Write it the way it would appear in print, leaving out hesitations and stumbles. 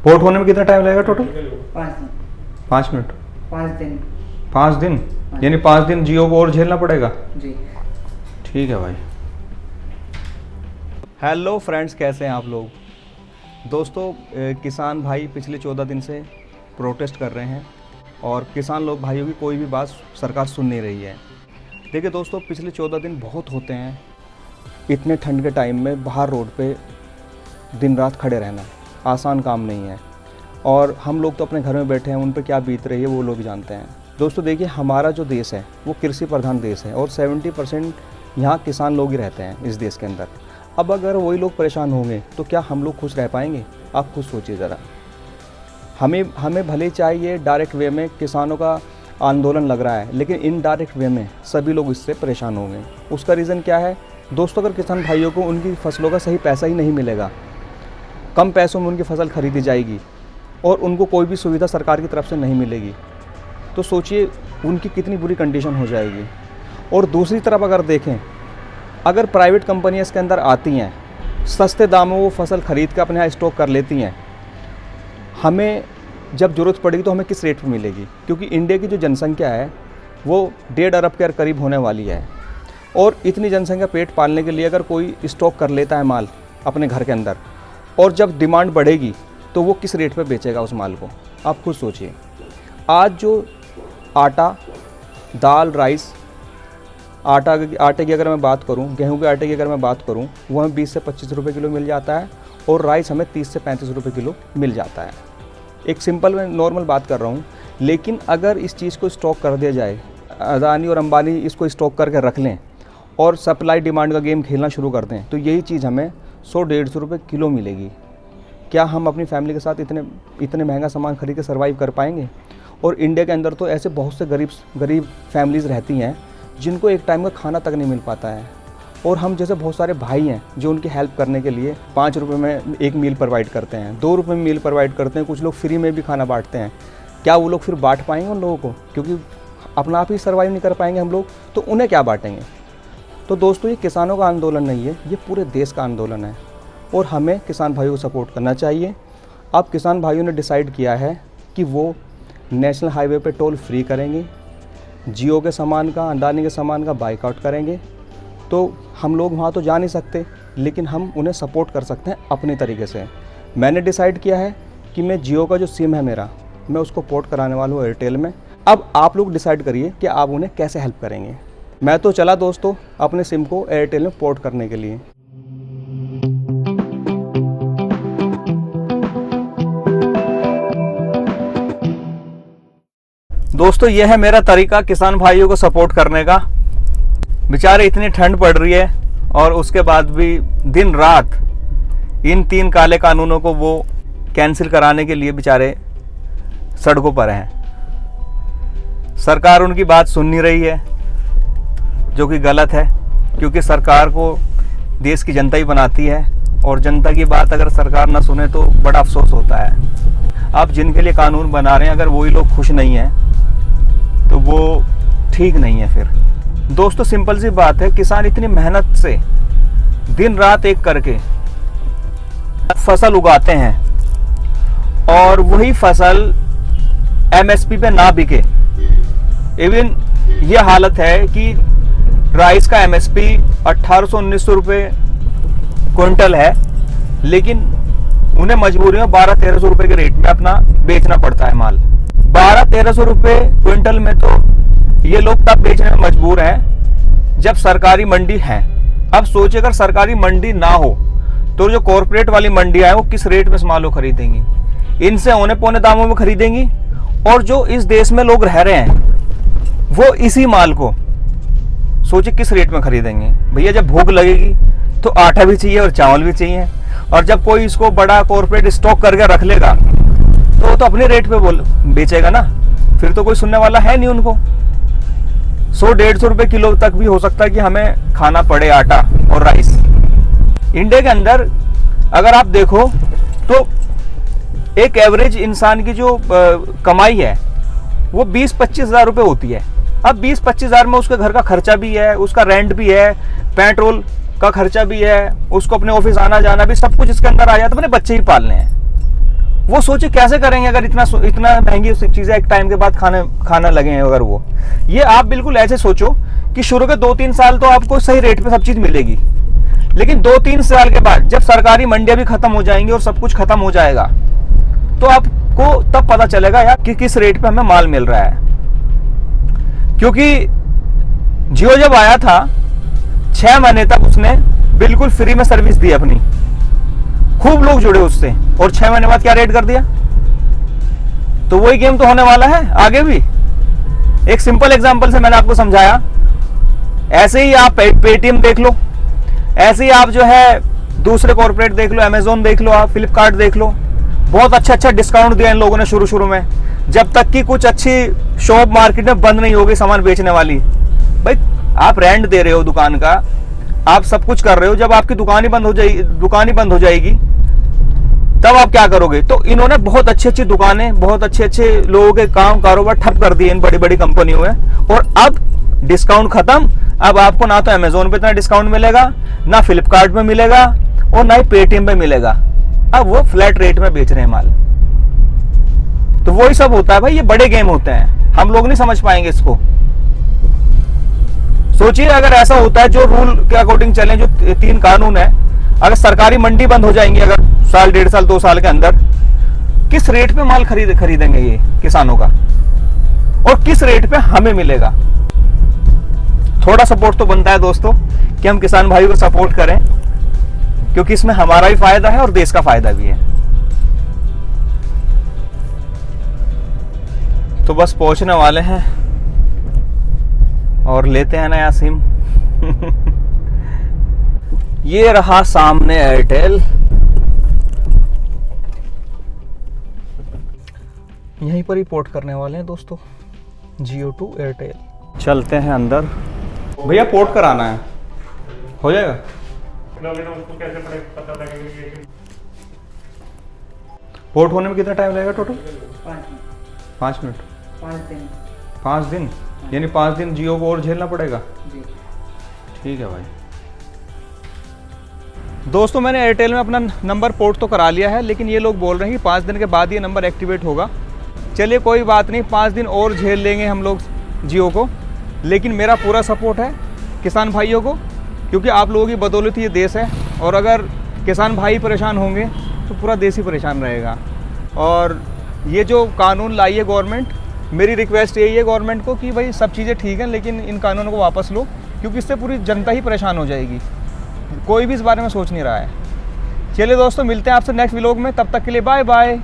Port होने में कितना टाइम लगेगा टोटल? 5 दिन। 5 मिनट? 5 दिन। 5 दिन यानी 5 दिन जियो को और झेलना पड़ेगा। जी ठीक है भाई। हेलो फ्रेंड्स, कैसे हैं आप लोग? दोस्तों, किसान भाई पिछले 14 दिन से प्रोटेस्ट कर रहे हैं और किसान लोग भाइयों की कोई भी बात सरकार सुन नहीं रही है। देखिए दोस्तों, पिछले 14 दिन बहुत होते हैं। इतने ठंड के टाइम में बाहर रोड पे दिन रात खड़े रहना आसान काम नहीं है और हम लोग तो अपने घर में बैठे हैं, उन पर क्या बीत रही है वो लोग जानते हैं। दोस्तों देखिए, हमारा जो देश है वो कृषि प्रधान देश है और 70% यहाँ किसान लोग ही रहते हैं इस देश के अंदर। अब अगर वही लोग परेशान होंगे तो क्या हम लोग खुश रह पाएंगे? आप खुद सोचिए ज़रा। हमें भले चाहिए डायरेक्ट वे में किसानों का आंदोलन लग रहा है, लेकिन इनडायरेक्ट वे में सभी लोग इससे परेशान होंगे। उसका रीज़न क्या है दोस्तों? अगर किसान भाइयों को उनकी फसलों का सही पैसा ही नहीं मिलेगा, कम पैसों में उनकी फसल खरीदी जाएगी और उनको कोई भी सुविधा सरकार की तरफ से नहीं मिलेगी, तो सोचिए उनकी कितनी बुरी कंडीशन हो जाएगी। और दूसरी तरफ अगर देखें, अगर प्राइवेट कंपनियां इसके अंदर आती हैं, सस्ते दामों वो फसल खरीद कर अपने यहाँ स्टॉक कर लेती हैं, हमें जब ज़रूरत पड़ेगी तो हमें किस रेट पर मिलेगी? क्योंकि इंडिया की जो जनसंख्या है वो 1.5 अरब के करीब होने वाली है और इतनी जनसंख्या पेट पालने के लिए अगर कोई स्टॉक कर लेता है माल अपने घर के अंदर और जब डिमांड बढ़ेगी तो वो किस रेट पे बेचेगा उस माल को? आप खुद सोचिए। आज जो आटा, दाल, राइस, आटे की अगर मैं बात करूं, गेहूं के आटे की अगर मैं बात करूं, वो हमें 20 से 25 रुपये किलो मिल जाता है और राइस हमें 30 से 35 रुपये किलो मिल जाता है। एक सिंपल मैं नॉर्मल बात कर रहा हूं। लेकिन अगर इस चीज़ को स्टॉक कर दिया जाए, अदानी और अंबानी इसको स्टॉक करके रख लें और सप्लाई डिमांड का गेम खेलना शुरू कर दें, तो यही चीज़ हमें 100-150 रुपये किलो मिलेगी। क्या हम अपनी फैमिली के साथ इतने महंगा सामान खरीद के सर्वाइव कर पाएंगे? और इंडिया के अंदर तो ऐसे बहुत से गरीब फैमिलीज़ रहती हैं जिनको एक टाइम का खाना तक नहीं मिल पाता है। और हम जैसे बहुत सारे भाई हैं जो उनकी हेल्प करने के लिए 5 रुपये में एक मील प्रोवाइड करते हैं, 2 रुपये में मील प्रोवाइड करते हैं, कुछ लोग फ्री में भी खाना बांटते हैं। क्या वो लोग फिर बांट पाएंगे उन लोगों को? क्योंकि अपना आप ही सर्वाइव नहीं कर पाएंगे हम लोग, तो उन्हें क्या बांटेंगे? तो दोस्तों, ये किसानों का आंदोलन नहीं है, ये पूरे देश का आंदोलन है और हमें किसान भाइयों को सपोर्ट करना चाहिए। अब किसान भाइयों ने डिसाइड किया है कि वो नेशनल हाईवे पे टोल फ्री करेंगे, जियो के सामान का, अडानी के सामान का बाइकआउट करेंगे। तो हम लोग वहाँ तो जा नहीं सकते, लेकिन हम उन्हें सपोर्ट कर सकते हैं अपने तरीके से। मैंने डिसाइड किया है कि मैं जियो का जो सिम है मेरा, मैं उसको पोर्ट कराने वाला हूँ एयरटेल में। अब आप लोग डिसाइड करिए कि आप उन्हें कैसे हेल्प करेंगे। मैं तो चला दोस्तों अपने सिम को एयरटेल में पोर्ट करने के लिए। दोस्तों, यह है मेरा तरीका किसान भाइयों को सपोर्ट करने का। बेचारे इतनी ठंड पड़ रही है और उसके बाद भी दिन रात इन 3 काले कानूनों को वो कैंसिल कराने के लिए बेचारे सड़कों पर हैं। सरकार उनकी बात सुन नहीं रही है, जो कि गलत है, क्योंकि सरकार को देश की जनता ही बनाती है और जनता की बात अगर सरकार ना सुने तो बड़ा अफसोस होता है। अब जिनके लिए कानून बना रहे हैं, अगर वही लोग खुश नहीं हैं तो वो ठीक नहीं है। फिर दोस्तों, सिंपल सी बात है, किसान इतनी मेहनत से दिन रात एक करके फसल उगाते हैं और वही फसल एमएसपी पे ना बिके। इवन ये हालत है कि राइस का एमएसपी 1800-1900 रुपये क्विंटल है, लेकिन उन्हें मजबूरी में 1200-1300 रुपये के रेट में अपना बेचना पड़ता है माल। 1200-1300 रुपये क्विंटल में तो ये लोग तब बेचने में मजबूर हैं जब सरकारी मंडी है। अब सोचिए, अगर सरकारी मंडी ना हो तो जो कॉर्पोरेट वाली मंडियां हैं वो किस रेट में माल को खरीदेंगी? इनसे औने पौने दामों में खरीदेंगी और जो इस देश में लोग रह रहे हैं वो इसी माल को सोचिए किस रेट में खरीदेंगे। भैया, जब भूख लगेगी तो आटा भी चाहिए और चावल भी चाहिए, और जब कोई इसको बड़ा कॉर्पोरेट स्टॉक करके रख लेगा तो वो तो अपने रेट पे बेचेगा ना, फिर तो कोई सुनने वाला है नहीं उनको। 100-150 रुपये किलो तक भी हो सकता है कि हमें खाना पड़े आटा और राइस। इंडिया के अंदर अगर आप देखो तो एक एवरेज इंसान की जो कमाई है वो 20-25 हज़ार रुपये होती है। अब 20-25 हज़ार में उसके घर का खर्चा भी है, उसका रेंट भी है, पेट्रोल का खर्चा भी है, उसको अपने ऑफिस आना जाना भी, सब कुछ इसके अंदर आ जाता है। अपने बच्चे ही पालने हैं वो सोचे कैसे करेंगे अगर इतना इतना महंगी चीज़ें एक टाइम के बाद खाना लगे हैं अगर वो। ये आप बिल्कुल ऐसे सोचो कि शुरू के 2-3 साल तो आपको सही रेट पे सब चीज़ मिलेगी, लेकिन 2-3 साल के बाद जब सरकारी मंडियां भी खत्म हो जाएंगी और सब कुछ खत्म हो जाएगा, तो आपको तब पता चलेगा यार कि किस रेट पे हमें माल मिल रहा है। क्योंकि जियो जब आया था 6 महीने तक उसने बिल्कुल फ्री में सर्विस दी अपनी, खूब लोग जुड़े उससे, और 6 महीने बाद क्या रेट कर दिया। तो वही गेम तो होने वाला है आगे भी। एक सिंपल एग्जांपल से मैंने आपको समझाया, ऐसे ही आप पेटीएम देख लो, ऐसे ही आप जो है दूसरे कॉर्पोरेट देख लो, अमेजोन देख लो, आप फ्लिपकार्ट देख लो, बहुत अच्छा डिस्काउंट दिया इन लोगों ने शुरू में, जब तक कि कुछ अच्छी शॉप मार्केट में बंद नहीं होगी सामान बेचने वाली। भाई आप रेंट दे रहे हो दुकान का, आप सब कुछ कर रहे हो, जब आपकी दुकान ही बंद हो जाएगी तब आप क्या करोगे। तो इन्होंने बहुत अच्छी दुकानें, बहुत अच्छे लोगों के कारोबार ठप कर दिए इन बड़ी बड़ी कंपनियों में। और अब डिस्काउंट खत्म, अब आपको ना तो अमेजोन पे इतना डिस्काउंट मिलेगा, ना फ्लिपकार्ट में मिलेगा, और ना ही पेटीएम पे मिलेगा। अब वो फ्लैट रेट में बेच रहे हैं माल। तो वही सब होता है भाई, ये बड़े गेम होते हैं, हम लोग नहीं समझ पाएंगे इसको। सोचिए अगर ऐसा होता है, जो रूल के अकॉर्डिंग चले, जो 3 कानून है, अगर सरकारी मंडी बंद हो जाएंगी अगर साल, 1.5 साल, 2 साल के अंदर, किस रेट पे माल खरीदेंगे ये किसानों का, और किस रेट पे हमें मिलेगा। थोड़ा सपोर्ट तो बनता है दोस्तों कि हम किसान भाइयों को सपोर्ट करें, क्योंकि इसमें हमारा भी फायदा है और देश का फायदा भी है। तो बस पहुंचने वाले हैं और लेते हैं नया सिम। ये रहा सामने एयरटेल। यहीं पर ही पोर्ट करने वाले हैं दोस्तों, जियो टू एयरटेल। चलते हैं अंदर। भैया पोर्ट कराना है, हो जाएगा? उसको कैसे पता लगेगा? पोर्ट होने में कितना टाइम लगेगा टोटल? 5 मिनट। 5 दिन यानी 5 दिन जियो को और झेलना पड़ेगा जी। ठीक है भाई। दोस्तों मैंने एयरटेल में अपना नंबर पोर्ट तो करा लिया है, लेकिन ये लोग बोल रहे हैं कि 5 दिन के बाद ये नंबर एक्टिवेट होगा। चलिए कोई बात नहीं, 5 दिन और झेल लेंगे हम लोग जियो को, लेकिन मेरा पूरा सपोर्ट है किसान भाइयों को, क्योंकि आप लोगों की बदौलत ये देश है, और अगर किसान भाई परेशान होंगे तो पूरा देश ही परेशान रहेगा। और ये जो कानून लाई है गवर्नमेंट, मेरी रिक्वेस्ट यही है गवर्नमेंट को कि भाई सब चीज़ें ठीक हैं, लेकिन इन कानूनों को वापस लो, क्योंकि इससे पूरी जनता ही परेशान हो जाएगी। कोई भी इस बारे में सोच नहीं रहा है। चलिए दोस्तों, मिलते हैं आपसे नेक्स्ट व्लॉग में, तब तक के लिए बाय बाय।